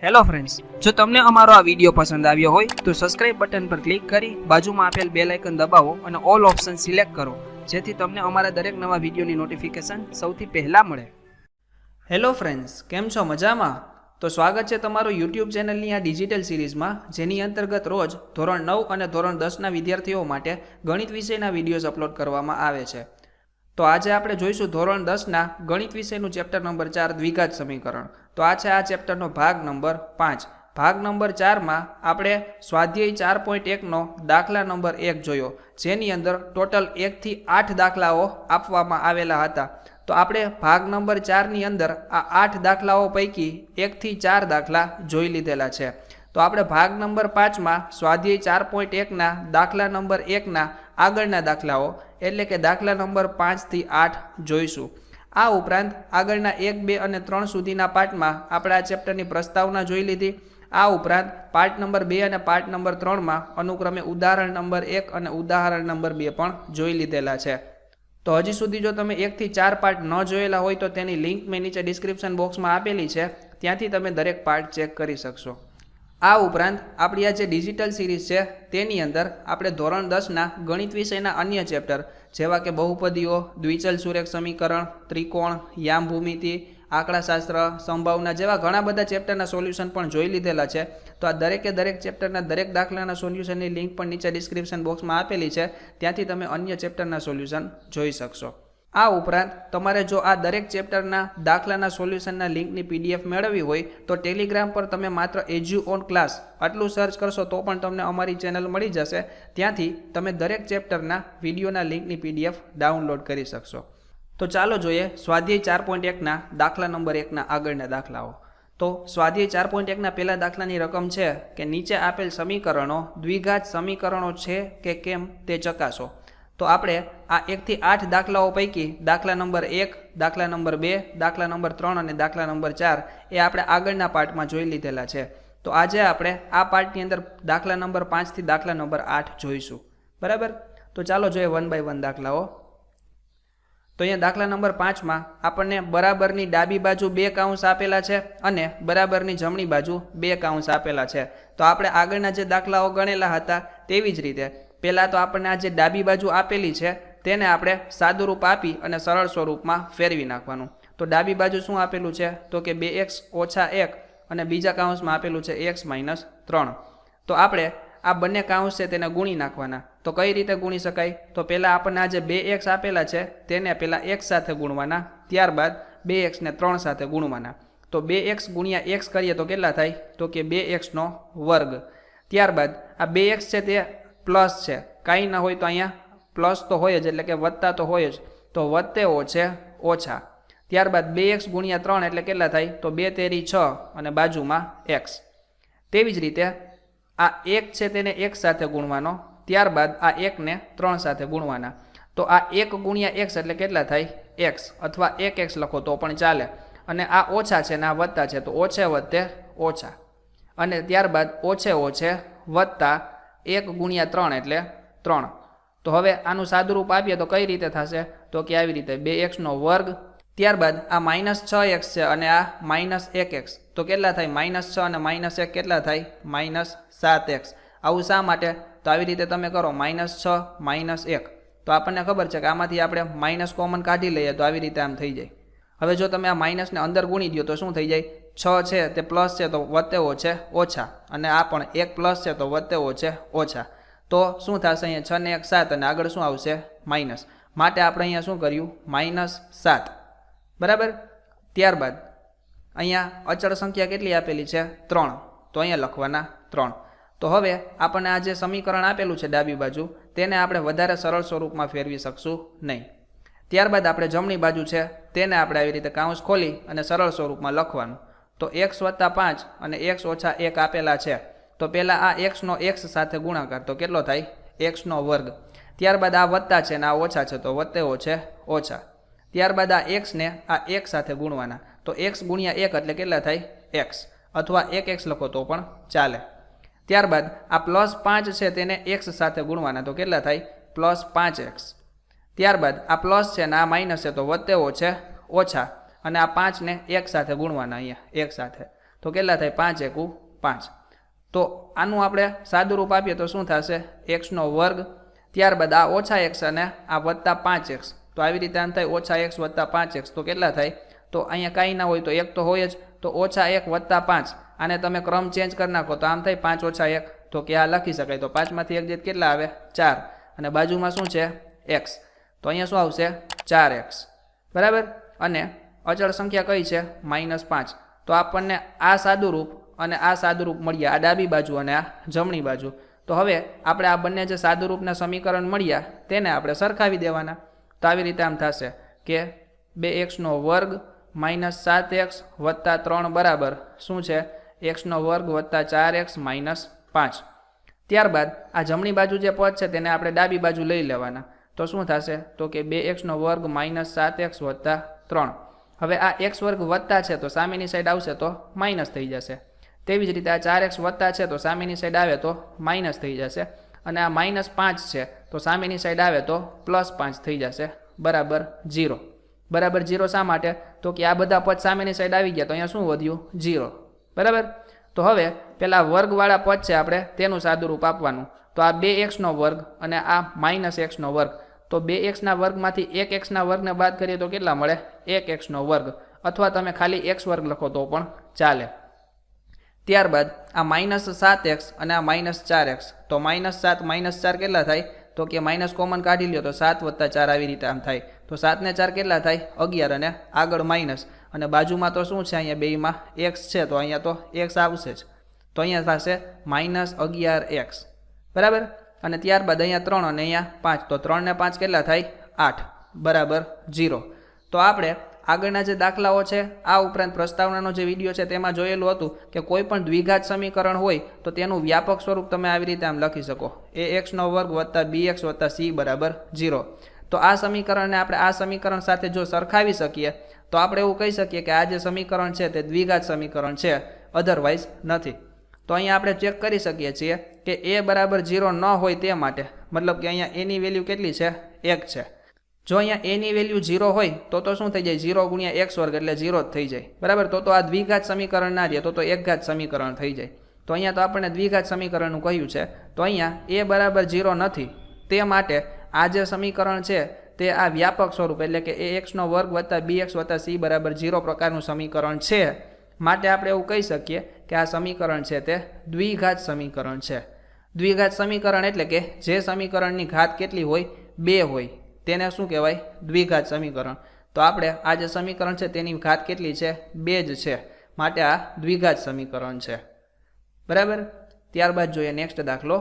Hello friends, જો તમને અમારો આ વિડીયો પસંદ આવ્યો હોય તો સબસ્ક્રાઇબ બટન પર ક્લિક કરી બાજુમાં આપેલ બેલ આઇકન દબાવો અને ઓલ ઓપ્શન સિલેક્ટ કરો, જેથી તમને અમારા દરેક નવા વિડીયોની નોટિફિકેશન સૌથી પહેલા મળે. હેલો ફ્રેન્ડ્સ, કેમ છો? મજામાં? તો સ્વાગત છે તમારું યુટ્યુબ ચેનલની આ ડિજિટલ સિરીઝમાં, જેની અંતર્ગત રોજ ધોરણ 9 અને ધોરણ 10ના વિદ્યાર્થીઓ માટે ગણિત વિષયના વિડીયોઝ અપલોડ કરવામાં આવે છે. તો આજે આપણે જોઈશું ધોરણ 10ના ગણિત વિષયનું ચેપ્ટર નંબર 4 દ્વિઘાત સમીકરણ. તો આ છે આ ચેપ્ટરનો ભાગ નંબર 5. ભાગ નંબર 4માં આપણે સ્વાધ્યાય 4.1નો દાખલા નંબર 1 જોયો, જેની અંદર ટોટલ 1 થી 8 દાખલાઓ આપવામાં આવેલા હતા. તો આપણે ભાગ નંબર 4ની અંદર આ 8 દાખલાઓ પૈકી 1 થી 4 દાખલા જોઈ લીધેલા છે. તો આપણે ભાગ નંબર 5માં સ્વાધ્યાય 4.1ના દાખલા નંબર 1ના આગળના દાખલાઓ એટલે કે દાખલા નંબર 5 થી 8 જોઈશું. આ ઉપરાંત આગળના 1, 2 અને 3 સુધીના પાર્ટમાં આપણે આ ચેપ્ટરની પ્રસ્તાવના જોઈ લીધી. આ ઉપરાંત પાર્ટ નંબર 2 અને પાર્ટ નંબર 3માં અનુક્રમે ઉદાહરણ નંબર 1 અને ઉદાહરણ નંબર 2 પણ જોઈ લીધેલા છે. તો હજી સુધી જો તમે 1 થી 4 પાર્ટ ન જોયેલા હોય તો તેની લિંક મેં નીચે ડિસ્ક્રિપ્શન બોક્સમાં આપેલી છે, ત્યાંથી તમે દરેક પાર્ટ ચેક કરી શકશો. આ ઉપરાંત આપણી આ જે ડિજિટલ સિરીઝ છે તેની અંદર આપણે ધોરણ 10ના ગણિત વિષયના અન્ય ચેપ્ટર જેવા કે બહુપદીઓ, દ્વિચલ સુરેખ સમીકરણ, ત્રિકોણ, યામ ભૂમિતિ, આંકડાશાસ્ત્ર, સંભાવના જેવા ઘણા બધા ચેપ્ટરના સોલ્યુશન પણ જોઈ લીધેલા છે. તો આ દરેકે દરેક ચેપ્ટરના દરેક દાખલાના સોલ્યુશનની લિંક પણ નીચે ડિસ્ક્રિપ્શન બોક્સમાં આપેલી છે, ત્યાંથી તમે અન્ય ચેપ્ટરના સોલ્યુશન જોઈ શકશો. આ ઉપરાંત તમારે જો આ દરેક ચેપ્ટરના દાખલાના સોલ્યુશનના લિંકની PDF મેળવવી હોય તો ટેલિગ્રામ પર તમે માત્ર એજ્યુ ઓન ક્લાસ આટલું સર્ચ કરશો તો પણ તમને અમારી ચેનલ મળી જશે. ત્યાંથી તમે દરેક ચેપ્ટરના વિડીયોના લિંકની PDF ડાઉનલોડ કરી શકશો. તો ચાલો જોઈએ સ્વાધ્યાય 4.1ના દાખલા નંબર 1ના આગળના દાખલાઓ. તો સ્વાધ્યાય 4.1ના પહેલા દાખલાની રકમ છે કે નીચે આપેલ સમીકરણો દ્વિઘાત સમીકરણો છે કે કેમ તે ચકાસો. તો આપણે આ 1 થી 8 દાખલાઓ પૈકી દાખલા નંબર 1, દાખલા નંબર 2, દાખલા નંબર 3 અને દાખલા નંબર 4 એ આપણે આગળના પાર્ટમાં જોઈ લીધેલા છે. તો આજે આપણે આ પાર્ટની અંદર દાખલા નંબર 5 થી દાખલા નંબર 8 જોઈશું. બરાબર? તો ચાલો જોઈએ 1 બાય 1 દાખલાઓ. તો અહીંયા દાખલા નંબર 5માં આપણને બરાબરની ડાબી બાજુ 2 કૌંસ આપેલા છે અને બરાબરની જમણી બાજુ 2 કૌંસ આપેલા છે. તો આપણે આગળના જે દાખલાઓ ગણેલા હતા તેવી જ રીતે પહેલાં તો આપણને આ જે ડાબી બાજુ આપેલી છે તેને આપણે સાદુરૂપ આપી અને સરળ સ્વરૂપમાં ફેરવી નાખવાનું. તો ડાબી બાજુ શું આપેલું છે તો કે 2x - 1 અને બીજા કૌંસમાં આપેલું છે x - 3. તો આપણે આ બંને કૌંસ છે તેને ગુણી નાખવાના. તો કઈ રીતે ગુણી શકાય? તો પહેલાં આપણને આ જે 2x આપેલા છે તેને પહેલાં x સાથે ગુણવાના, ત્યારબાદ 2x ને 3 સાથે ગુણવાના. તો 2x ગુણ્યા x કરીએ તો કેટલા થાય તો કે 2x નો વર્ગ. ત્યારબાદ આ 2x છે તે પ્લસ છે, કાંઈ ના હોય તો અહીંયા પ્લસ તો હોય જ એટલે કે વત્તા તો હોય જ, તો વત્તે ઓછે ઓછા. ત્યારબાદ 2x ગુણ્યા 3 એટલે કેટલા થાય તો 2 તેરી 6 અને બાજુમાં x. તેવી જ રીતે આ 1 છે તેને x સાથે ગુણવાનો, ત્યારબાદ આ 1 ને 3 સાથે ગુણવાના. તો આ 1 ગુણ્યા x એટલે કેટલા થાય x, અથવા 1x લખો તો પણ ચાલે. અને આ ઓછા છે ને આ વત્તા છે, તો ઓછે વત્તે ઓછા. અને ત્યારબાદ ઓછે ઓછે વત્તા 1 ગુણ્યા 3 એટલે 3. તો હવે આનું સાદુરૂપ આપીએ તો કઈ રીતે થશે તો કે આવી રીતે 2x નો વર્ગ, ત્યારબાદ આ -6x છે અને આ -1x, તો કેટલા થાય -6 અને -1 કેટલા થાય -7x. આવું શા માટે? તો આવી રીતે તમે કરો -6 -1, તો આપણને ખબર છે કે આમાંથી આપણે માઇનસ કોમન કાઢી લઈએ તો આવી રીતે આમ થઈ જાય. હવે જો તમે આ માઇનસને અંદર ગુણી દો તો શું થઈ જાય? 6 છે તે પ્લસ છે તો વત્તે ઓછે ઓછા, અને આ પણ 1 પ્લસ છે તો વત્તે ઓછે ઓછા. તો શું થશે અહીંયા 6 ને 1 7 અને આગળ શું આવશે માઇનસ. માટે આપણે અહીંયા શું કર્યું -7. બરાબર? ત્યારબાદ અહીંયા અચળ સંખ્યા કેટલી આપેલી છે 3, તો અહીંયા લખવાના 3. તો હવે આપણને આ જે સમીકરણ આપેલું છે ડાબી બાજુ તેને આપણે વધારે સરળ સ્વરૂપમાં ફેરવી શકશું નહીં. ત્યારબાદ આપણે જમણી બાજુ છે તેને આપણે આવી રીતે કૌંસ ખોલી અને સરળ સ્વરૂપમાં લખવાનું. તો x + 5 અને x - 1 આપેલા છે. તો પહેલાં આ x નો x સાથે ગુણાકાર, તો કેટલો થાય x નો વર્ગ. ત્યારબાદ આ વત્તા છે ને આ ઓછા છે, તો વત્તે ઓછે ઓછા. ત્યારબાદ આ x ને આ 1 સાથે ગુણવાના. તો x ગુણ્યા 1 એટલે કેટલા થાય x, અથવા 1x લખો તો પણ ચાલે. ત્યારબાદ આ +5 છે તેને x સાથે ગુણવાના, તો કેટલા થાય +5x. ત્યારબાદ આ પ્લસ છે ને આ માઇનસ છે, તો વત્તે ઓછે ઓછા. અને આ 5 ને 1 સાથે ગુણવાના, અહીંયા 1 સાથે. તો કેટલા થાય 5 એકુ 5. તો આનું આપણે સાદું રૂપ આપીએ તો શું થશે x નો વર્ગ, ત્યારબાદ આ ઓછા x અને આ વત્તા 5x, તો આવી રીતે આમ થાય ઓછા x વત્તા 5x, તો કેટલા થાય તો અહીંયા કાંઈ ના હોય તો 1 તો હોય જ, તો ઓછા 1 વત્તા 5, આને તમે ક્રમ ચેન્જ કરી નાખો તો આમ થાય 5 ઓછા 1, તો કે આ લખી શકાય. તો 5 માંથી 1 જેટ કેટલા આવે 4, અને બાજુમાં શું છે x, તો અહીંયા શું આવશે 4x, બરાબર. અને અચળ સંખ્યા કઈ છે -5, તો આપણને આ સાદું રૂપ અને આ સાદું રૂપ મળ્યા, આ ડાબી બાજુ અને આ જમણી બાજુ. તો હવે આપણે આ બંને જે સાદું રૂપના સમીકરણ મળ્યા તેને આપણે સરખાવી દેવાના. તો આવી રીતે આમ થશે કે 2x નો વર્ગ -7x વત્તા 3 બરાબર શું છે x નો વર્ગ વત્તા 4x -5. ત્યારબાદ આ જમણી બાજુ જે પદ છે તેને આપણે ડાબી બાજુ લઈ લેવાના. તો શું થશે તો કે 2x નો વર્ગ -7x વત્તા 3. હવે આ x વર્ગ વત્તા છે તો સામેની સાઈડ આવશે તો માઇનસ થઈ જશે. તેવી જ રીતે આ 4x વત્તા છે તો સામેની સાઈડ આવે તો માઇનસ થઈ જશે, અને આ -5 છે તો સામેની સાઈડ આવે તો +5 થઈ જશે, બરાબર 0. બરાબર 0 શા માટે તો કે આ બધા પદ સામેની સાઈડ આવી ગયા તો અહીંયા શું વધ્યું 0, બરાબર. તો હવે પેલા વર્ગવાળા પદ છે આપણે તેનું સાદું રૂપ આપવાનું. તો આ 2x નો વર્ગ અને આ -x નો વર્ગ, તો 2x ના વર્ગમાંથી 1x ના વર્ગને બાદ કરીએ તો કેટલા મળે 1x નો વર્ગ, અથવા તમે ખાલી x વર્ગ લખો તો પણ ચાલે. ત્યારબાદ આ -7x અને આ -4x, તો -7 -4 કેટલા થાય તો કે માઇનસ કોમન કાઢી લ્યો તો 7 વત્તા 4 આવી રીતે આમ થાય. તો 7 ને 4 કેટલા થાય 11, અને આગળ માઇનસ, અને બાજુમાં તો શું છે અહીંયા બેયમાં x છે તો અહીંયા તો x આવશે જ, તો અહીંયા થશે -11x, બરાબર. અને ત્યારબાદ અહીંયા 3 અને અહીંયા 5, તો 3 ને 5 કેટલા થાય 8, બરાબર 0. તો આપણે આગળના જે દાખલાઓ છે આ ઉપરાંત પ્રસ્તાવનાનો જે વિડીયો છે તેમાં જોયેલું હતું કે કોઈ પણ દ્વિઘાત સમીકરણ હોય તો તેનું વ્યાપક સ્વરૂપ તમે આવી રીતે આમ લખી શકો, ax નો વર્ગ વત્તા bx વત્તા c બરાબર 0. તો આ સમીકરણને આપણે આ સમીકરણ સાથે જો સરખાવી શકીએ તો આપણે એવું કહી શકીએ કે આ જે સમીકરણ છે તે દ્વિઘાત સમીકરણ છે, અધરવાઇઝ નથી. તો અહીંયા આપણે ચેક કરી શકીએ છીએ કે a બરાબર 0 ન હોય તે માટે, મતલબ કે અહીંયા a ની વેલ્યુ કેટલી છે 1 છે. જો અહીંયા a ની વેલ્યુ 0 હોય તો શું થઈ જાય 0 ગુણ્યા x વર્ગ એટલે 0 જ થઈ જાય, બરાબર. તો આ દ્વિઘાત સમીકરણ ના રહે, તો એકઘાત સમીકરણ થઈ જાય. તો અહીંયા તો આપણને દ્વિઘાત સમીકરણનું કહ્યું છે, તો અહીંયા a બરાબર 0 નથી, તે માટે આ જે સમીકરણ છે તે આ વ્યાપક સ્વરૂપ એટલે કે ax નો વર્ગ વત્તા bx વત્તા c બરાબર 0 પ્રકારનું સમીકરણ છે. માટે આપણે એવું કહી શકીએ કે આ સમીકરણ છે તે દ્વિઘાત સમીકરણ છે. દ્વિઘાત સમીકરણ એટલે કે જે સમીકરણની ઘાત કેટલી હોય 2 હોય તેને શું કહેવાય દ્વિઘાત સમીકરણ. તો આપણે આ જે સમીકરણ છે તેની ઘાત કેટલી છે 2 જ છે, માટે આ દ્વિઘાત સમીકરણ છે, બરાબર. ત્યારબાદ જોઈએ નેક્સ્ટ દાખલો.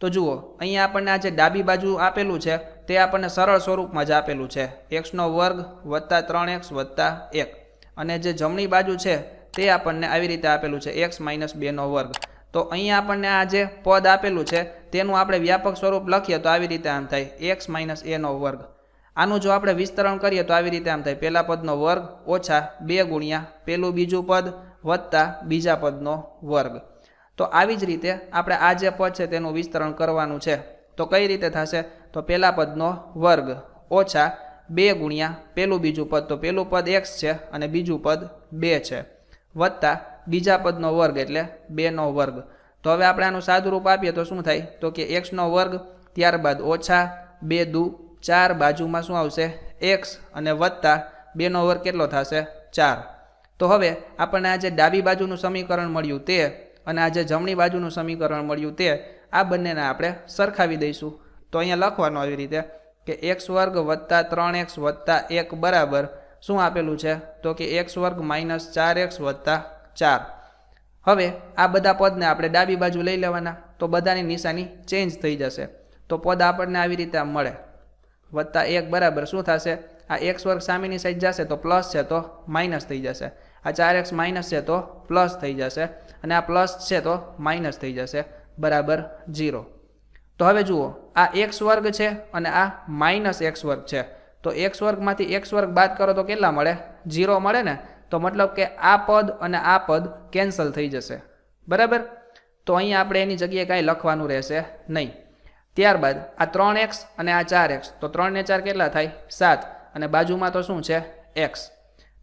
તો જુઓ અહીંયા આપણને આ જે ડાબી બાજુ આપેલું છે તે આપણને સરળ સ્વરૂપમાં જ આપેલું છે, x નો વર્ગ વત્તા 3x વત્તા 1, અને જે જમણી બાજુ છે તે આપણને આવી રીતે આપેલું છે x - 2 નો વર્ગ. તો અહીંયા આપણને આ જે પદ આપેલું છે તેનું આપણે વ્યાપક સ્વરૂપ લખીએ તો આવી રીતે આમ થાય x - a નો વર્ગ. આનું જો આપણે વિસ્તરણ કરીએ તો આવી રીતે આમ થાય પહેલા પદનો વર્ગ ઓછા 2 ગુણ્યા પેલું બીજું પદ વત્તા બીજા પદનો વર્ગ. તો આવી જ રીતે આપણે આ જે પદ છે તેનું વિસ્તરણ કરવાનું છે. તો કઈ રીતે થશે તો પહેલા પદનો વર્ગ ઓછા 2 ગુણ્યા પેલું બીજું પદ, તો પેલું પદ x છે અને બીજું પદ 2 છે, વત્તા બીજા પદનો વર્ગ એટલે 2 નો વર્ગ. તો હવે આપણે આનું સાદું રૂપ આપીએ તો શું થાય તો કે x નો વર્ગ, ત્યારબાદ ઓછા 2 દુ 4, બાજુમાં શું આવશે x, અને વત્તા 2 નો વર્ગ કેટલો થશે 4. તો હવે આપણને આ જે ડાબી બાજુનું સમીકરણ મળ્યું તે અને આ જે જમણી બાજુનું સમીકરણ મળ્યું તે, આ બંનેને આપણે સરખાવી દઈશું. તો અહીંયા લખવાનું આવી રીતે કે x વર્ગ વત્તા 3x વત્તા 1 બરાબર શું આપેલું છે તો કે x વર્ગ - 4x વત્તા 4. હવે આ બધા પદને આપણે ડાબી બાજુ લઈ લેવાના, તો બધાની નિશાની ચેન્જ થઈ જશે. તો પદ આપણને આવી રીતે આમ મળે વત્તા 1 બરાબર શું થશે, આ x વર્ગ સામેની સાઈડ જશે તો પ્લસ છે તો માઇનસ થઈ જશે, આ 4x માઇનસ છે તો પ્લસ થઈ જશે, અને આ પ્લસ છે તો માઇનસ થઈ જશે, બરાબર 0. તો હવે જુઓ આ x વર્ગ છે અને આ -x વર્ગ છે, તો x વર્ગમાંથી x વર્ગ બાદ કરો તો કેટલા મળે 0 મળે ને. તો મતલબ કે આ પદ અને આ પદ કેન્સલ થઈ જશે, બરાબર. તો અહીંયા આપણે એની જગ્યાએ કાંઈ લખવાનું રહેશે નહીં. ત્યારબાદ આ 3x અને આ 4x, તો 3 ને 4 કેટલા થાય 7, અને બાજુમાં તો શું છે x.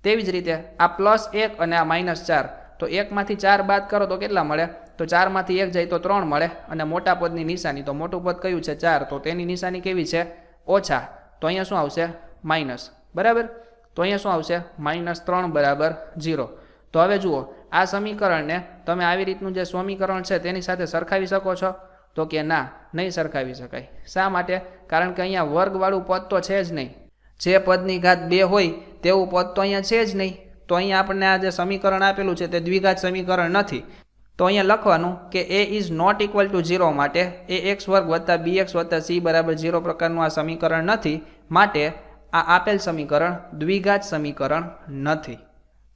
તેવી જ રીતે આ +1 અને આ -4, તો 1 માંથી 4 બાદ કરો તો કેટલા મળે? તો 4 માંથી 1 જાય તો 3 મળે અને મોટા પદની નિશાની, તો મોટું પદ કયું છે? 4, તો તેની નિશાની કેવી છે? ઓછા. તો અહીંયા શું આવશે? માઇનસ. બરાબર. તો અહીંયા શું આવશે? -3 બરાબર 0. તો હવે જુઓ, આ સમીકરણને તમે આવી રીતનું જે સમીકરણ છે તેની સાથે સરખાવી શકો છો? તો કે ના, નહીં સરખાવી શકાય. શા માટે? કારણ કે અહીંયા વર્ગવાળું પદ તો છે જ નહીં. જે પદની ઘાત 2 હોય તેવું પદ તો અહીંયા છે જ નહીં. તો અહીંયા આપણને આ જે સમીકરણ આપેલું છે તે દ્વિઘાત સમીકરણ નથી. તો અહીંયા લખવાનું કે a is not equal to 0 માટે ax વર્ગ વત્તા bx વત્તા c બરાબર 0 પ્રકારનું આ સમીકરણ નથી. માટે આ આપેલ સમીકરણ દ્વિઘાત સમીકરણ નથી.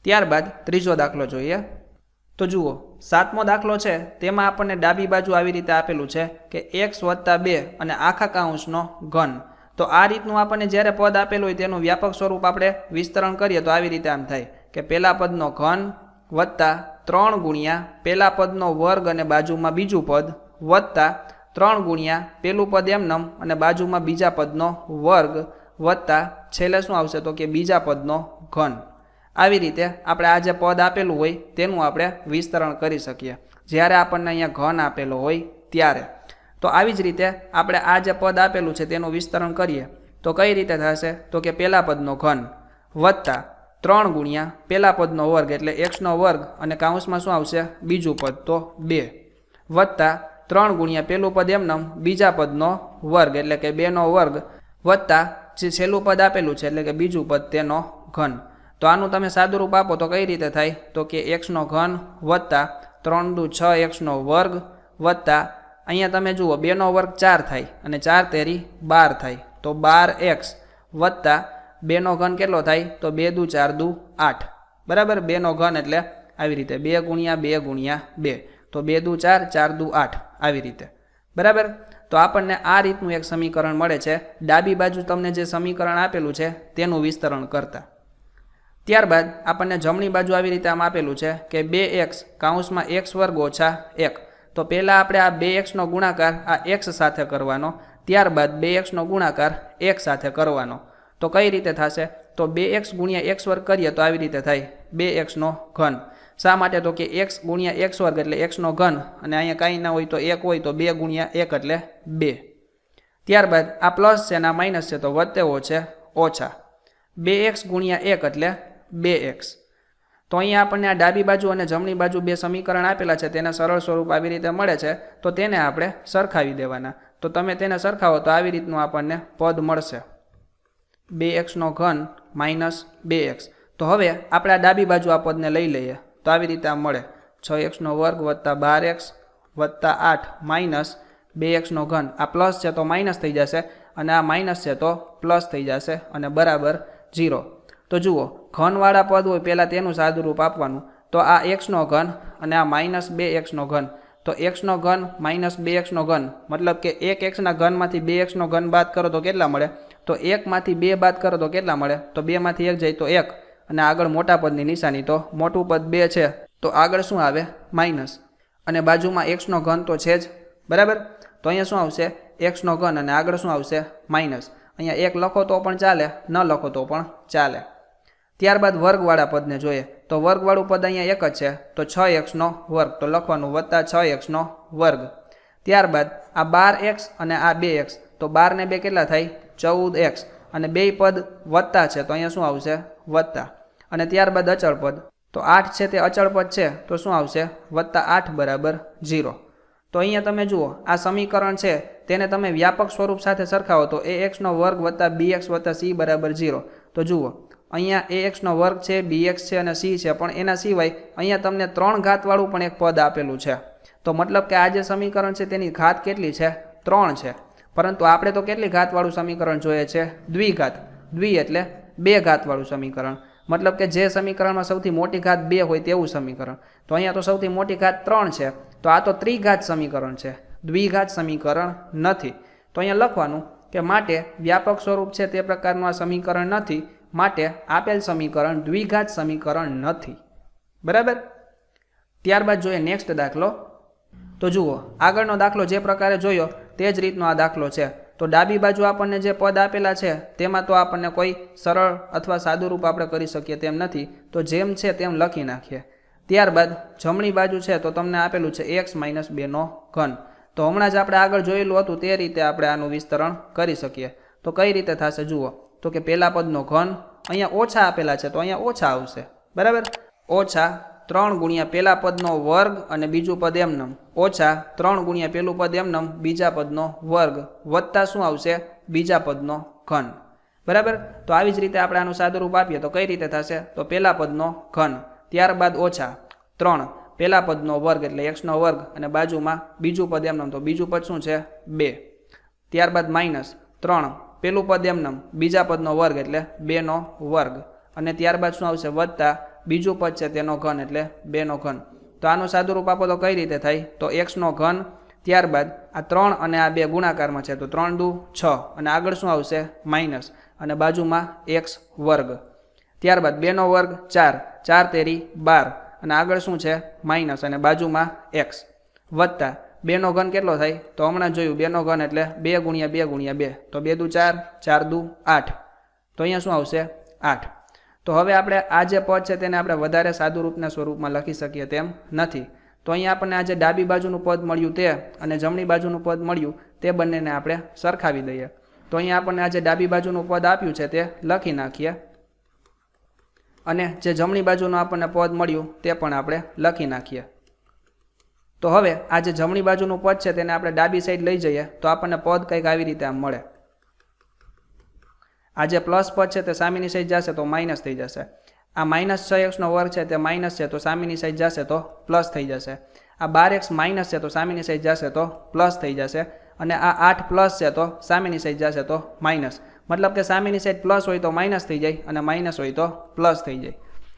ત્યારબાદ ત્રીજો દાખલો જોઈએ. તો જુઓ, 7મો દાખલો છે તેમાં આપણને ડાબી બાજુ આવી રીતે આપેલું છે કે x વત્તા 2 અને આખા કાઉન્સનો ઘન. તો આ રીતનું આપણને જ્યારે પદ આપેલું હોય તેનું વ્યાપક સ્વરૂપ આપણે વિસ્તરણ કરીએ તો આવી રીતે આમ થાય કે પહેલા પદનો ઘન વત્તા 3 ગુણ્યા પહેલા પદનો વર્ગ અને બાજુમાં બીજું પદ વત્તા 3 ગુણ્યા પહેલું પદ એમનેમ અને બાજુમાં બીજા પદનો વર્ગ વત્તા છેલ્લે શું આવશે? તો કે બીજા પદનો ઘન. આવી રીતે આપણે આ જે પદ આપેલું હોય તેનું આપણે વિસ્તરણ કરી શકીએ જ્યારે આપણને અહીંયા ઘન આપેલો હોય ત્યારે. તો આવી જ રીતે આપણે આ જે પદ આપેલું છે તેનું વિસ્તરણ કરીએ તો કઈ રીતે થશે? તો કે પહેલા પદનો ઘન વત્તા 3 ગુણ્યા પહેલા પદનો વર્ગ એટલે x નો વર્ગ અને કાઉન્સમાં શું આવશે? બીજું પદ તો 2 વત્તા 3 ગુણ્યા પહેલું પદ એમનેમ બીજા પદનો વર્ગ એટલે કે 2 નો વર્ગ વત્તા જે છેલ્લું પદ આપેલું છે એટલે કે બીજું પદ તેનો ઘન. તો આનું તમે સાદુરૂપ આપો તો કઈ રીતે થાય? તો કે x નો ઘન વત્તા 3 દુ 6 x નો વર્ગ વત્તા અહીંયા તમે જુઓ 2 નો વર્ગ 4 થાય અને 4 તેરી 12 થાય તો 12x વત્તા 2 નો ઘન કેટલો થાય? તો 2 દુ 4 દુ 8. બરાબર. 2 નો ઘન એટલે આવી રીતે 2 ગુણ્યા 2 ગુણ્યા 2 તો 2 દુ 4 4 દુ 8 આવી રીતે. બરાબર. તો આપણને આ રીતનું એક સમીકરણ મળે છે ડાબી બાજુ તમને જે સમીકરણ આપેલું છે તેનું વિસ્તરણ કરતા. ત્યારબાદ આપણને જમણી બાજુ આવી રીતે આમ આપેલું છે કે 2x કાઉન્સમાં x વર્ગ ઓછા 1. તો પહેલાં આપણે આ 2x નો ગુણાકાર આ x સાથે કરવાનો, ત્યારબાદ 2x નો ગુણાકાર 1 સાથે કરવાનો. તો કઈ રીતે થશે? તો 2x ગુણ્યા x વર્ગ કરીએ તો આવી રીતે થાય 2x નો ઘન. શા માટે? તો કે x ગુણ્યા x વર્ગ એટલે x નો ઘન અને અહીંયા કાંઈ ના હોય તો 1 હોય તો 2 ગુણ્યા 1 એટલે 2. ત્યારબાદ આ પ્લસ છે અને આ માઇનસ છે તો વધેવો છે ઓછા 2x ગુણ્યા 1 એટલે 2x. તો અહીંયા આપણને આ ડાબી બાજુ અને જમણી બાજુ બે સમીકરણ આપેલા છે તેના સરળ સ્વરૂપ આવી રીતે મળે છે. તો તેને આપણે સરખાવી દેવાના. તો તમે તેને સરખાવો તો આવી રીતનું આપણને પદ મળશે 2x નો ઘન માઇનસ 2x. તો હવે આપણે આ ડાબી બાજુ આ પદને લઈ લઈએ તો આવી રીતે આ મળે 6x નો વર્ગ વત્તા 12x વત્તા 8 માઇનસ 2x નો ઘન. આ પ્લસ છે તો માઇનસ થઈ જશે અને આ માઇનસ છે તો પ્લસ થઈ જશે અને બરાબર 0. તો જુઓ, ઘનવાળા પદ હોય પહેલાં તેનું સાદુરૂપ આપવાનું. તો આ x નો ઘન અને આ માઇનસ 2x નો ઘન. તો x નો ઘન માઇનસ 2x નો ઘન મતલબ કે 1x ના ઘનમાંથી 2x નો ઘન બાદ કરો તો કેટલા મળે? તો 1 માંથી 2 બાદ કરો તો કેટલા મળે? તો 2 માંથી 1 જાય તો 1 અને આગળ મોટા પદની નિશાની તો મોટું પદ 2 છે તો આગળ શું આવે? માઇનસ અને બાજુમાં x નો ઘન તો છે જ. બરાબર. તો અહીંયા શું આવશે? x નો ઘન અને આગળ શું આવશે? માઇનસ. અહીંયા 1 લખો તો પણ ચાલે, ન લખો તો પણ ચાલે. ત્યારબાદ વર્ગવાળા પદને જોઈએ તો વર્ગવાળું પદ અહીંયા એક જ છે તો 6x નો વર્ગ તો લખવાનું વત્તા 6x નો વર્ગ. ત્યારબાદ આ 12x અને આ 2x તો 12 ને 2 કેટલા થાય? 14x અને બે પદ વત્તા છે તો અહીંયા શું આવશે? વત્તા. અને ત્યારબાદ અચળ પદ તો 8 છે તે અચળ પદ છે તો શું આવશે? વત્તા 8 બરાબર 0. તો અહીંયા તમે જુઓ આ સમીકરણ છે તેને તમે વ્યાપક સ્વરૂપ સાથે સરખાવો તો ax નો વર્ગ વત્તા bx વત્તા c બરાબર 0. તો જુઓ અહીંયા ax નો વર્ગ છે, bx છે અને c છે, પણ એના સિવાય અહીંયા તમને 3 ઘાતવાળું પણ એક પદ આપેલું છે. તો મતલબ કે આ જે સમીકરણ છે તેની ઘાત કેટલી છે? 3 છે. પરંતુ આપણે તો કેટલી ઘાતવાળું સમીકરણ જોઈએ છે? દ્વિઘાત. દ્વિ એટલે 2 ઘાતવાળું સમીકરણ. મતલબ કે જે સમીકરણમાં સૌથી મોટી ઘાત 2 હોય તેવું સમીકરણ. તો અહીંયા તો સૌથી મોટી ઘાત 3 છે તો આ તો ત્રિઘાત સમીકરણ છે, દ્વિઘાત સમીકરણ નથી. તો અહીંયા લખવાનું કે માટે વ્યાપક સ્વરૂપ છે તે પ્રકારનું આ સમીકરણ નથી, માટે આપેલ સમીકરણ દ્વિઘાત સમીકરણ નથી. બરાબર. ત્યારબાદ જોઈએ નેક્સ્ટ દાખલો. તો જુઓ આગળનો દાખલો જે પ્રકારે જોયો તે જ રીતનો આ દાખલો છે. તો ડાબી બાજુ આપણને જે પદ આપેલા છે તેમાં તો આપણને કોઈ સરળ અથવા સાદુરૂપ આપણે કરી શકીએ તેમ નથી. તો જેમ છે તેમ લખી નાખીએ. ત્યારબાદ જમણી બાજુ છે તો તમને આપેલું છે x માઇનસ 2નો ઘન. તો હમણાં જ આપણે આગળ જોયેલું હતું તે રીતે આપણે આનું વિસ્તરણ કરી શકીએ. તો કઈ રીતે થશે જુઓ, તો કે પહેલા પદનો ઘન, અહીંયા ઓછા આપેલા છે તો અહીંયા ઓછા આવશે, બરાબર. ઓછા 3 ગુણ્યા પહેલા પદનો વર્ગ અને બીજું પદ એમનમ, ઓછા 3 ગુણ્યા પહેલું પદ એમનમ બીજા પદનો વર્ગ, વત્તા શું આવશે, બીજા પદનો ઘન, બરાબર. તો આવી જ રીતે આપણે આનું સાદુરૂપ આપીએ તો કઈ રીતે થશે, તો પહેલા પદનો ઘન, ત્યારબાદ ઓછા 3 પહેલા પદનો વર્ગ એટલે x નો વર્ગ અને બાજુમાં બીજું પદ એમનમ, તો બીજું પદ શું છે 2, ત્યારબાદ માઇનસ 3 પહેલું પદ એમનમ બીજા પદનો વર્ગ એટલે 2 નો વર્ગ અને ત્યારબાદ શું આવશે વત્તા બીજું પદ છે તેનો ઘન એટલે 2 નો ઘન. તો આનું સાદુરૂપ આપો તો કઈ રીતે થાય, તો x નો ઘન, ત્યારબાદ આ 3 અને આ 2 ગુણાકારમાં છે તો 3 દુ 6 અને આગળ શું આવશે માઇનસ અને બાજુમાં x વર્ગ, ત્યારબાદ 2 નો વર્ગ 4, 4 તેરી 12 અને આગળ શું છે માઇનસ અને બાજુમાં x વત્તા 2 નો ઘન કેટલો થાય, તો હમણાં જોયું 2 નો ઘન એટલે 2 ગુણ્યા 2 ગુણ્યા 2, તો 2 દુ 4, 4 દુ 8, તો અહીંયા શું આવશે 8. તો હવે આપણે આ જે પદ છે તેને આપણે વધારે સાદુરૂપના સ્વરૂપમાં લખી શકીએ તેમ નથી. તો અહીંયા આપણને આ જે ડાબી બાજુનું પદ મળ્યું તે અને જમણી બાજુનું પદ મળ્યું તે બંનેને આપણે સરખાવી દઈએ. તો અહીંયા આપણને આ જે ડાબી બાજુનું પદ આપ્યું છે તે લખી નાખીએ અને જે જમણી બાજુનું આપણને પદ મળ્યું તે પણ આપણે લખી નાખીએ. તો હવે આ જે જમણી બાજુનું પદ છે તેને આપણે ડાબી સાઈડ લઈ જઈએ તો આપણને પદ કંઈક આવી રીતે આમ મળે. આ જે પ્લસ પદ છે તે સામેની સાઈડ જશે તો માઇનસ થઈ જશે. આ માઇનસ 6x નો વર્ગ છે તે માઇનસ છે તો સામેની સાઈડ જશે તો પ્લસ થઈ જશે. આ 12x માઇનસ છે તો સામેની સાઈડ જશે તો પ્લસ થઈ જશે અને આ 8 પ્લસ છે તો સામેની સાઈડ જશે તો માઇનસ. મતલબ કે સામેની સાઈડ પ્લસ હોય તો માઇનસ થઈ જાય અને માઇનસ હોય તો પ્લસ થઈ જાય,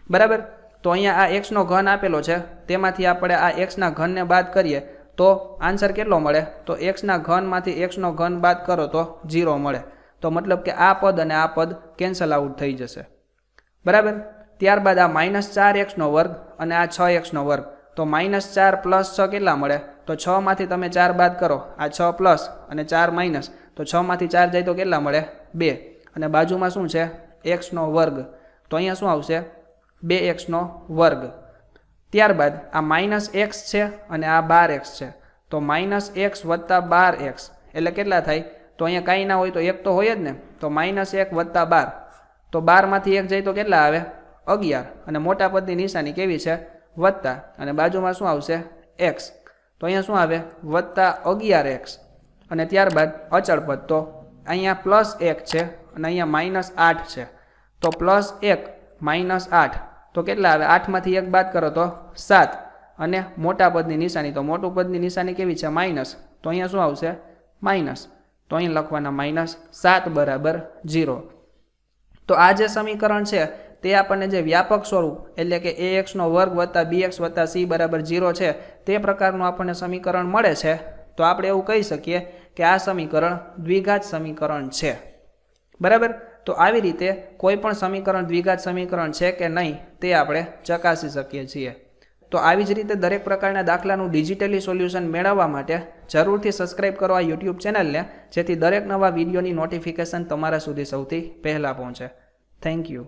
બરાબર. તો અહીંયા આ x નો ઘન આપેલો છે તેમાંથી આપણે આ x ના ઘનને બાદ કરીએ તો આન્સર કેટલો મળે, તો x ના ઘનમાંથી x નો ઘન બાદ કરો તો 0 મળે. તો મતલબ કે આ પદ અને આ પદ કેન્સલ આઉટ થઈ જશે, બરાબર. ત્યારબાદ આ માઇનસ 4x નો વર્ગ અને આ 6x નો વર્ગ, તો માઇનસ 4 પ્લસ 6 કેટલા મળે, તો 6 માંથી તમે 4 બાદ કરો, આ 6 પ્લસ અને 4 માઇનસ, તો 6 માંથી 4 જાય તો કેટલા મળે 2 અને બાજુમાં શું છે x નો વર્ગ, તો અહીંયા શું આવશે 2x નો વર્ગ. ત્યારબાદ આ માઇનસ x છે અને આ 12x છે, તો માઇનસ x વત્તા 12x એટલે કેટલા થાય, તો અહીંયા કાંઈ ના હોય તો 1 તો હોય જ ને, તો માઇનસ 1 વત્તા 12, તો 12 માંથી 1 જાય તો કેટલા આવે 11 અને મોટા પદની નિશાની કેવી છે વત્તા અને બાજુમાં શું આવશે x, તો અહીંયા શું આવે વત્તા 11x અને ત્યારબાદ અચળ પદ, તો અહીંયા પ્લસ 1 છે અને અહીંયા માઇનસ 8 છે, તો પ્લસ 1 માઇનસ 8 તો કેટલા આવે, 8 માંથી 1 બાદ કરો તો 7 અને મોટા પદની નિશાની, તો મોટું પદની નિશાની કેવી છે માઇનસ, તો અહીંયા શું આવશે માઇનસ, તો અહીં લખવાના માઇનસ 7 બરાબર 0. તો આ જે સમીકરણ છે તે આપણને જે વ્યાપક સ્વરૂપ એટલે કે ax નો વર્ગ વત્તા bx વત્તા c બરાબર 0 છે તે પ્રકારનું આપણને સમીકરણ મળે છે. તો આપણે એવું કહી શકીએ કે આ સમીકરણ દ્વિઘાત સમીકરણ છે, બરાબર. તો આવી રીતે કોઈ પણ સમીકરણ દ્વિઘાત સમીકરણ છે કે નહીં તે આપણે ચકાસી શકીએ છીએ. તો આવી જ રીતે દરેક પ્રકારના દાખલાનું ડિજિટલી સોલ્યુશન મેળવવા માટે જરૂરથી સબસ્ક્રાઇબ કરો આ યુટ્યુબ ચેનલને, જેથી દરેક નવા વિડીયોની નોટિફિકેશન તમારા સુધી સૌથી પહેલાં પહોંચે. Thank you.